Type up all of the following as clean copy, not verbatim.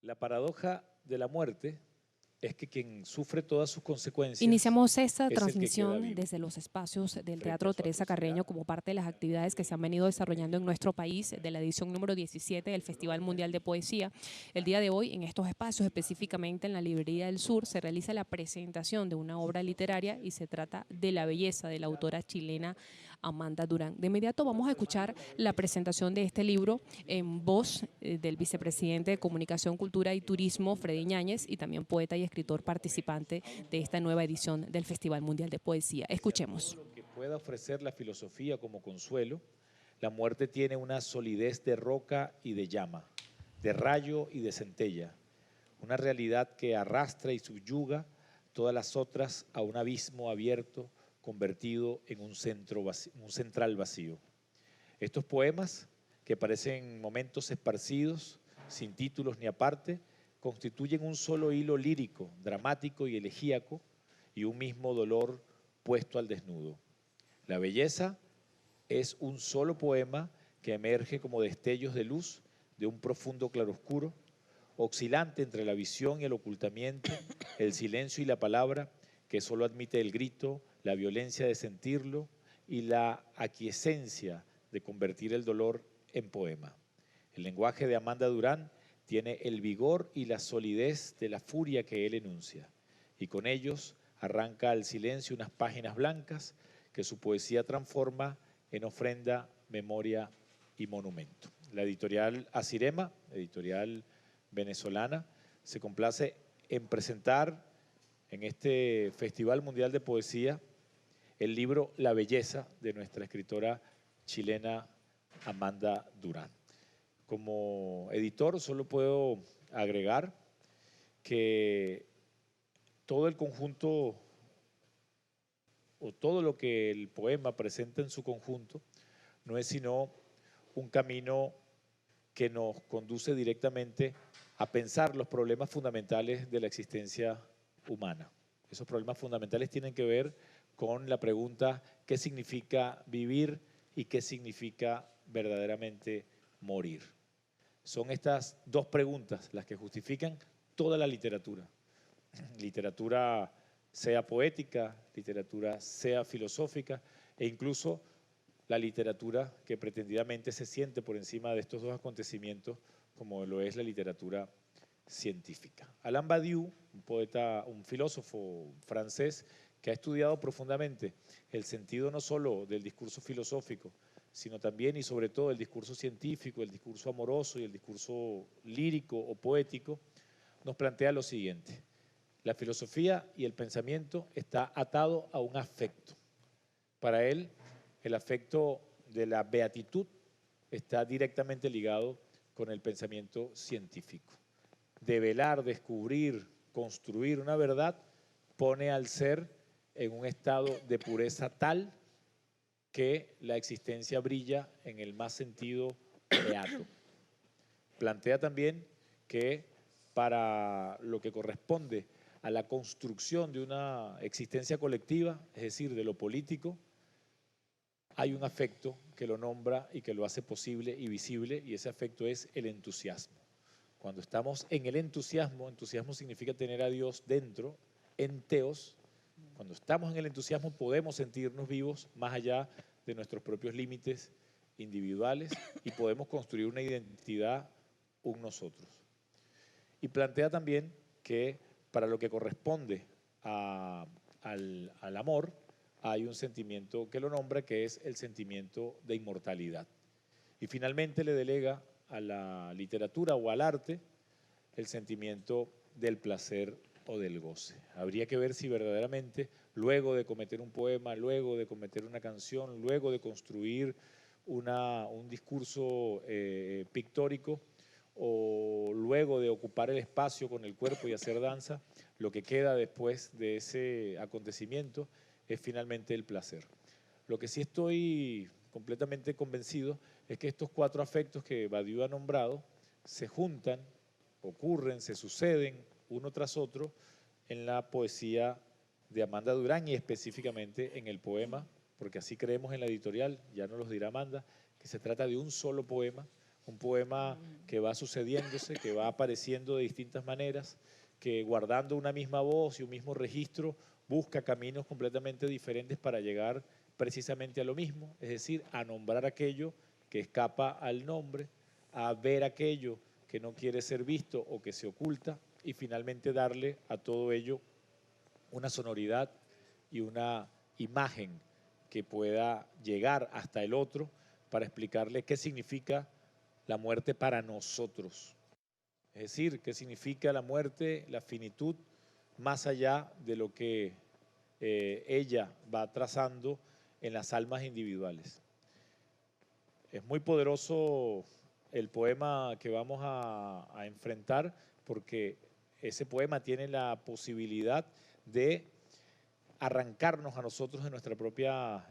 La paradoja de la muerte es que quien sufre todas sus consecuencias Iniciamos esta es el que queda transmisión vivo. desde los espacios del Frente Teatro a su Teresa Carreño atrocidad, como parte de las actividades que se han venido desarrollando en nuestro país de la edición número 17 del Festival Mundial de Poesía. El día de hoy, en estos espacios, específicamente en la Librería del Sur, se realiza la presentación de una obra literaria y se trata de La belleza, de la autora chilena Amanda Durán. De inmediato vamos a escuchar la presentación de este libro en voz del vicepresidente de Comunicación, Cultura y Turismo, Freddy Ñáñez, y también poeta y escritor participante de esta nueva edición del Festival Mundial de Poesía. Escuchemos. Todo lo que pueda ofrecer la filosofía como consuelo, la muerte tiene una solidez de roca y de llama, de rayo y de centella, una realidad que arrastra y subyuga todas las otras a un abismo abierto convertido en un central vacío. Estos poemas, que parecen momentos esparcidos, sin títulos ni aparte, constituyen un solo hilo lírico, dramático y elegíaco, y un mismo dolor puesto al desnudo. La belleza es un solo poema que emerge como destellos de luz de un profundo claroscuro, oscilante entre la visión y el ocultamiento, el silencio y la palabra, que solo admite el grito, la violencia de sentirlo y la aquiescencia de convertir el dolor en poema. El lenguaje de Amanda Durán tiene el vigor y la solidez de la furia que él enuncia, y con ellos arranca al silencio unas páginas blancas que su poesía transforma en ofrenda, memoria y monumento. La editorial Asirema, editorial venezolana, se complace en presentar en este Festival Mundial de Poesía el libro La belleza de nuestra escritora chilena Amanda Durán. Como editor solo puedo agregar que todo el conjunto o todo lo que el poema presenta en su conjunto no es sino un camino que nos conduce directamente a pensar los problemas fundamentales de la existencia humana. Esos problemas fundamentales tienen que ver con la pregunta ¿qué significa vivir y qué significa verdaderamente morir? Son estas dos preguntas las que justifican toda la literatura. Literatura sea poética, literatura sea filosófica e incluso la literatura que pretendidamente se siente por encima de estos dos acontecimientos como lo es la literatura científica. Alain Badiou, un poeta, un filósofo francés que ha estudiado profundamente el sentido no solo del discurso filosófico, sino también y sobre todo el discurso científico, el discurso amoroso y el discurso lírico o poético, nos plantea lo siguiente: la filosofía y el pensamiento está atado a un afecto. Para él, el afecto de la beatitud está directamente ligado con el pensamiento científico. Develar, descubrir, construir una verdad pone al ser en un estado de pureza tal que la existencia brilla en el más sentido beato. Plantea también que para lo que corresponde a la construcción de una existencia colectiva, es decir, de lo político, hay un afecto que lo nombra y que lo hace posible y visible, y ese afecto es el entusiasmo. Cuando estamos en el entusiasmo, entusiasmo significa tener a Dios dentro, en teos. Cuando estamos en el entusiasmo podemos sentirnos vivos más allá de nuestros propios límites individuales y podemos construir una identidad un nosotros. Y plantea también que para lo que corresponde al amor, hay un sentimiento que lo nombra, que es el sentimiento de inmortalidad. Y finalmente le delega a la literatura o al arte el sentimiento del placer o del goce. Habría que ver si verdaderamente, luego de cometer un poema, luego de cometer una canción, luego de construir un discurso pictórico, o luego de ocupar el espacio con el cuerpo y hacer danza, lo que queda después de ese acontecimiento es finalmente el placer. Lo que sí estoy completamente convencido es que estos cuatro afectos que Badiou ha nombrado se juntan, ocurren, se suceden uno tras otro en la poesía de Amanda Durán y específicamente en el poema, porque así creemos en la editorial, ya nos los dirá Amanda, que se trata de un solo poema, un poema que va sucediéndose, que va apareciendo de distintas maneras, que guardando una misma voz y un mismo registro busca caminos completamente diferentes para llegar precisamente a lo mismo, es decir, a nombrar aquello que escapa al nombre, a ver aquello que no quiere ser visto o que se oculta y finalmente darle a todo ello una sonoridad y una imagen que pueda llegar hasta el otro para explicarle qué significa la muerte para nosotros. Es decir, qué significa la muerte, la finitud, más allá de lo que ella va trazando en las almas individuales. Es muy poderoso el poema que vamos a enfrentar porque ese poema tiene la posibilidad de arrancarnos a nosotros de nuestra propia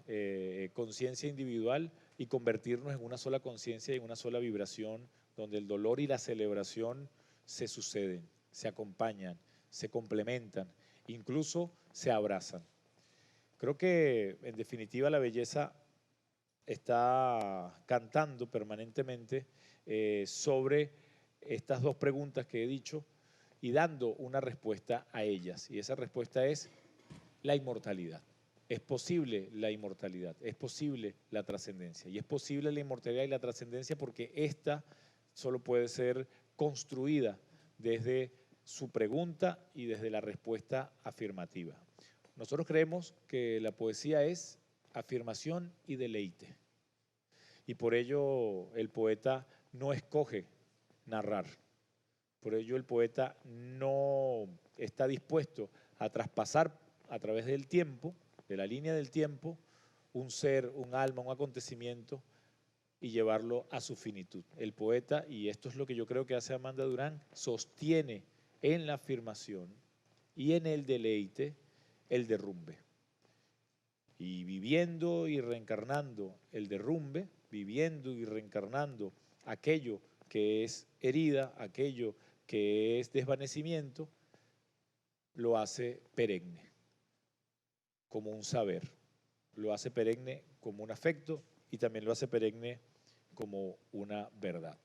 conciencia individual y convertirnos en una sola conciencia y en una sola vibración donde el dolor y la celebración se suceden, se acompañan, se complementan, incluso se abrazan. Creo que en definitiva la belleza está cantando permanentemente sobre estas dos preguntas que he dicho y dando una respuesta a ellas. Y esa respuesta es la inmortalidad. Es posible la inmortalidad, es posible la trascendencia. Y es posible la inmortalidad y la trascendencia porque esta solo puede ser construida desde su pregunta y desde la respuesta afirmativa. Nosotros creemos que la poesía es afirmación y deleite. Y por ello el poeta no escoge narrar. Por ello el poeta no está dispuesto a traspasar a través del tiempo, de la línea del tiempo, un ser, un alma, un acontecimiento y llevarlo a su finitud. El poeta, y esto es lo que yo creo que hace Amanda Durán, sostiene en la afirmación y en el deleite el derrumbe. Y viviendo y reencarnando el derrumbe, viviendo y reencarnando aquello que es herida, aquello que es desvanecimiento, lo hace perenne, como un saber, lo hace perenne como un afecto y también lo hace perenne como una verdad.